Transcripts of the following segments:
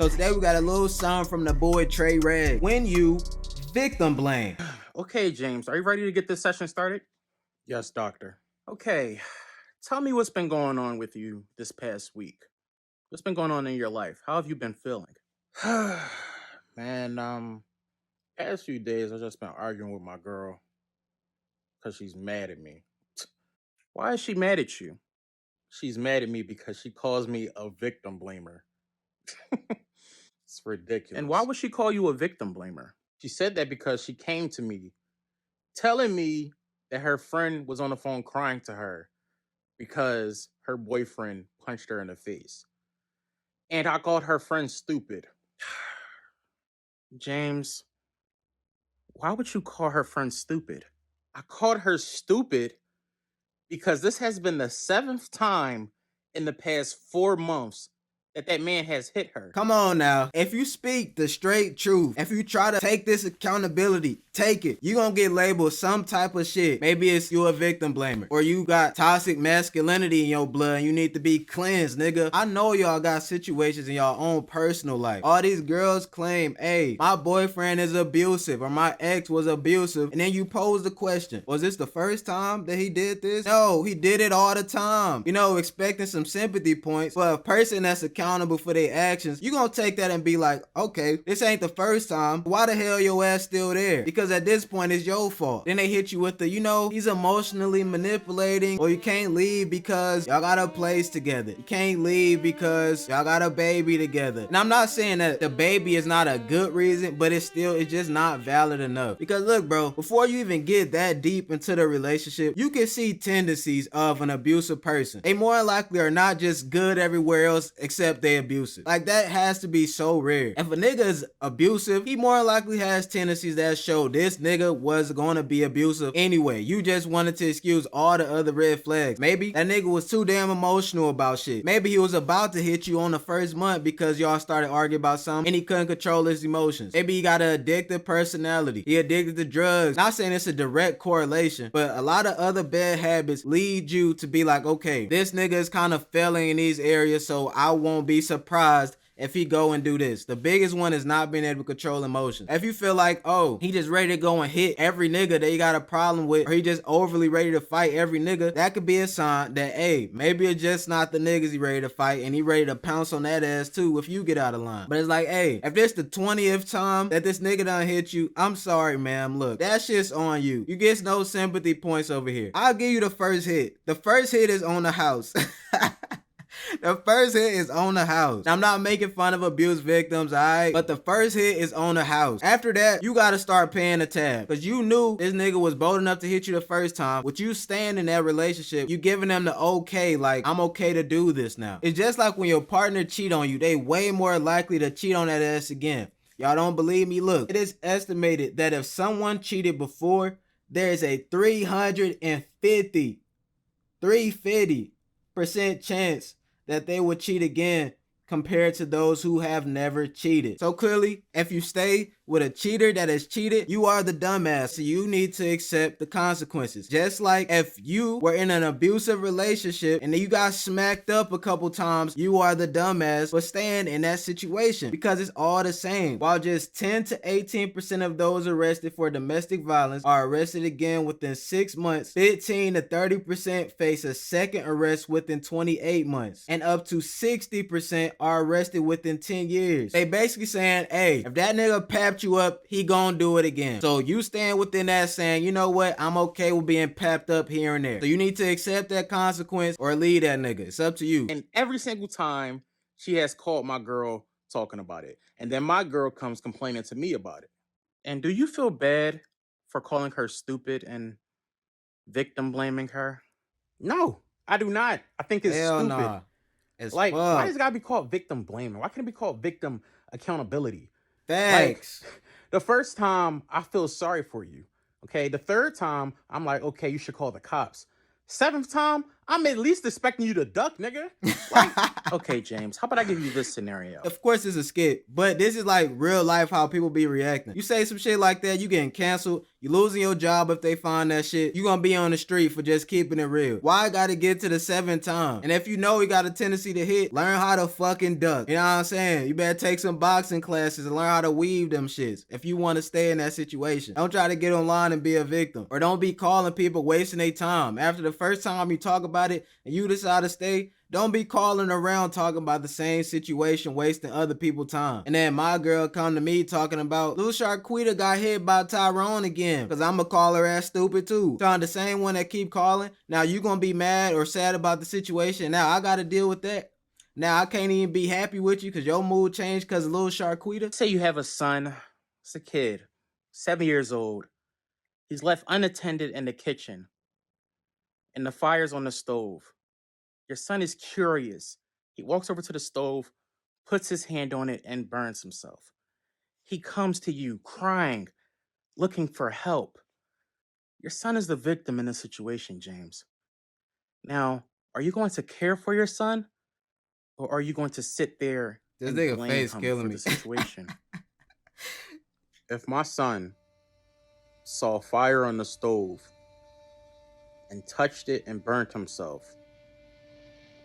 So today we got a little song from the boy Trey Red. When you victim blame. Okay, James, are you ready to get this session started? Yes, doctor. Okay, tell me what's been going on with you this past week. What's been going on in your life? How have you been feeling? Man, past few days I've just been arguing with my girl because she's mad at me. Why is she mad at you? She's mad at me because she calls me a victim blamer. It's ridiculous. And why would she call you a victim blamer? She said that because she came to me telling me that her friend was on the phone crying to her because her boyfriend punched her in the face. And I called her friend stupid. James, why would you call her friend stupid? I called her stupid because this has been the 7th time in the past 4 months that man has hit her. Come on now. If you speak the straight truth, if you try to take this accountability, take it. You gonna get labeled some type of shit. Maybe it's you a victim blamer, or you got toxic masculinity in your blood and you need to be cleansed, nigga. I know y'all got situations in y'all own personal life. All these girls claim, hey, my boyfriend is abusive or my ex was abusive. And then you pose the question, was this the first time that he did this? No, he did it all the time. You know, expecting some sympathy points. But a person that's accountable for their actions, you gonna take that and be like, okay, this ain't the first time. Why the hell your ass still there? Because at this point it's your fault. Then they hit you with the, you know, he's emotionally manipulating, or you can't leave because y'all got a place together. You can't leave because y'all got a baby together. And I'm not saying that the baby is not a good reason, but it's just not valid enough. Because look, bro, before you even get that deep into the relationship, you can see tendencies of an abusive person. They more likely are not just good everywhere else except they abusive. Like, that has to be so rare. If a nigga is abusive, he more likely has tendencies that show this nigga was gonna be abusive anyway. You just wanted to excuse all the other red flags. Maybe that nigga was too damn emotional about shit. Maybe he was about to hit you on the first month because y'all started arguing about something and he couldn't control his emotions. Maybe he got an addictive personality. He addicted to drugs. Not saying it's a direct correlation, but a lot of other bad habits lead you to be like, okay, this nigga is kind of failing in these areas, so I won't be surprised if he go and do this. The biggest one is not being able to control emotions. If you feel like, oh, he just ready to go and hit every nigga that you got a problem with, or he just overly ready to fight every nigga, that could be a sign that, hey, maybe it's just not the niggas he ready to fight, and he ready to pounce on that ass too if you get out of line. But it's like, hey, if this the 20th time that this nigga done hit you, I'm sorry, ma'am. Look, that shit's on you. You get no sympathy points over here. I'll give you the first hit. The first hit is on the house. The first hit is on the house. Now, I'm not making fun of abuse victims, alright? But the first hit is on the house. After that, you gotta start paying the tab. Cause you knew this nigga was bold enough to hit you the first time. With you staying in that relationship, you giving them the okay, like, I'm okay to do this now. It's just like when your partner cheat on you, they way more likely to cheat on that ass again. Y'all don't believe me? Look, it is estimated that if someone cheated before, there is a 350% chance that they would cheat again compared to those who have never cheated. So clearly, if you stay with a cheater that has cheated, you are the dumbass. So you need to accept the consequences. Just like if you were in an abusive relationship and then you got smacked up a couple times, you are the dumbass for staying in that situation, because it's all the same. While just 10 to 18% of those arrested for domestic violence are arrested again within 6 months, 15 to 30% face a second arrest within 28 months, and up to 60% are arrested within 10 years. They basically saying, hey, if that nigga papped you up, he gonna do it again. So you stand within that saying, you know what, I'm okay with being papped up here and there. So you need to accept that consequence or leave that nigga. It's up to you. And every single time she has called my girl talking about it. And then my girl comes complaining to me about it. And do you feel bad for calling her stupid and victim blaming her? No, I do not. I think it's Hell stupid. nah. It's Like, fuck. why does it gotta be called victim blaming? Why can't it be called victim accountability? Thanks. Like, the first time I feel sorry for you. Okay. The third time I'm like, okay, you should call the cops. 7th time, I'm at least expecting you to duck, nigga. Like, okay, James, how about I give you this scenario? Of course it's a skit, but this is like real life how people be reacting. You say some shit like that, you getting canceled, you losing your job if they find that shit, you gonna be on the street for just keeping it real. Why I gotta get to the 7th time? And if you know you got a tendency to hit, learn how to fucking duck. You know what I'm saying? You better take some boxing classes and learn how to weave them shits if you want to stay in that situation. Don't try to get online and be a victim. Or don't be calling people wasting their time. After the first time you talk about it and you decide to stay, don't be calling around talking about the same situation, wasting other people's time. And then my girl come to me talking about Lil Sharquita got hit by Tyrone again. Cause I'ma call her ass stupid too. Telling the same one that keep calling. Now you gonna be mad or sad about the situation. Now I gotta deal with that. Now I can't even be happy with you cause your mood changed cause of Lil Sharquita. Say you have a son. It's a kid, 7 years old. He's left unattended in the kitchen. And the fire's on the stove. Your son is curious. He walks over to the stove, puts his hand on it, and burns himself. He comes to you crying, looking for help. Your son is the victim in this situation, James. Now, are you going to care for your son? Or are you going to sit there This and nigga blame face him killing for me. the situation? If my son saw fire on the stove and touched it and burnt himself,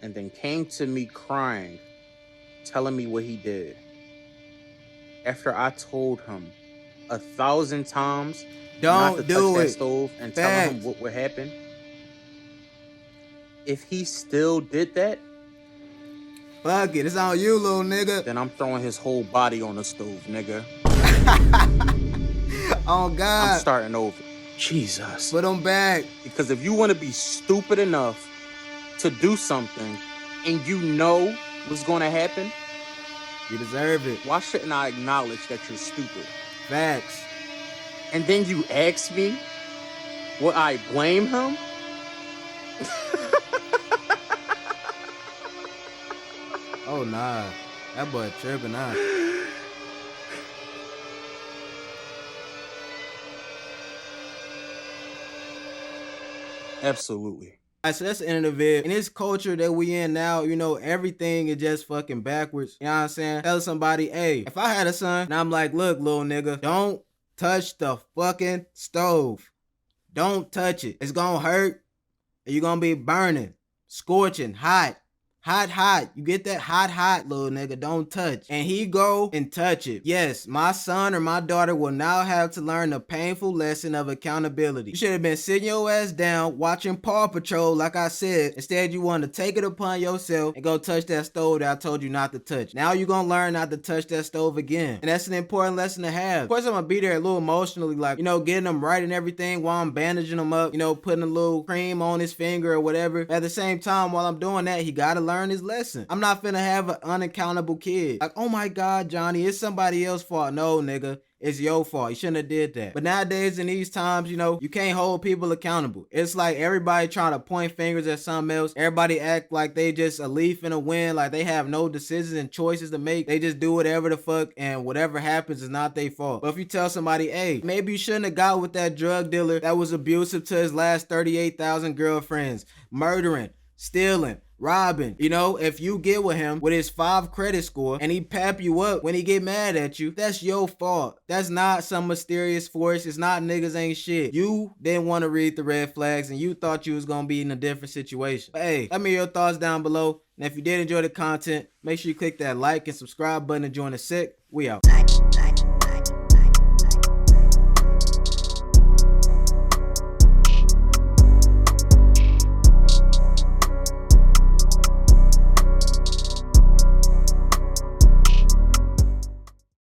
and then came to me crying, telling me what he did, after I told him 1,000 times not to Don't do touch that it. stove and telling him Facts. what would happen, if he still did that, Fuck it, it's on you, little nigga. then I'm throwing his whole body on the stove, nigga. Oh God. I'm starting over. Jesus. Put him back. Because if you want to be stupid enough to do something and you know what's going to happen, You deserve it. why shouldn't I acknowledge that you're stupid? Facts. And then you ask me, would I blame him? Oh nah. That boy tripping out. Absolutely. Alright, so that's the end of the vid. In this culture that we in now, you know, everything is just fucking backwards. You know what I'm saying? Tell somebody, hey, if I had a son, and I'm like, look, little nigga, don't touch the fucking stove. Don't touch it. It's gonna hurt. And you're gonna be burning, scorching, hot. Hot. You get that hot, little nigga. Don't touch. And he go and touch it. Yes, my son or my daughter will now have to learn the painful lesson of accountability. You should have been sitting your ass down watching Paw Patrol like I said. Instead, you want to take it upon yourself and go touch that stove that I told you not to touch. Now you're gonna learn not to touch that stove again. And that's an important lesson to have. Of course, I'm gonna be there a little emotionally, like, you know, getting him right and everything while I'm bandaging him up, you know, putting a little cream on his finger or whatever. At the same time, while I'm doing that, he gotta learn his lesson. I'm not finna have an unaccountable kid. Like, oh my God, Johnny, it's somebody else's fault. No, nigga. It's your fault. You shouldn't have did that. But nowadays in these times, you know, you can't hold people accountable. It's like everybody trying to point fingers at something else. Everybody act like they just a leaf in a wind, like they have no decisions and choices to make. They just do whatever the fuck, and whatever happens is not their fault. But if you tell somebody, hey, maybe you shouldn't have got with that drug dealer that was abusive to his last 38,000 girlfriends, murdering, stealing, robbing, you know, if you get with him with his 5 credit score and he pap you up when he get mad at you, that's your fault. That's not some mysterious force. It's not niggas ain't shit. You didn't want to read the red flags and you thought you was gonna be in a different situation. But hey, let me know your thoughts down below. And if you did enjoy the content, make sure you click that like and subscribe button and join the sect. We out.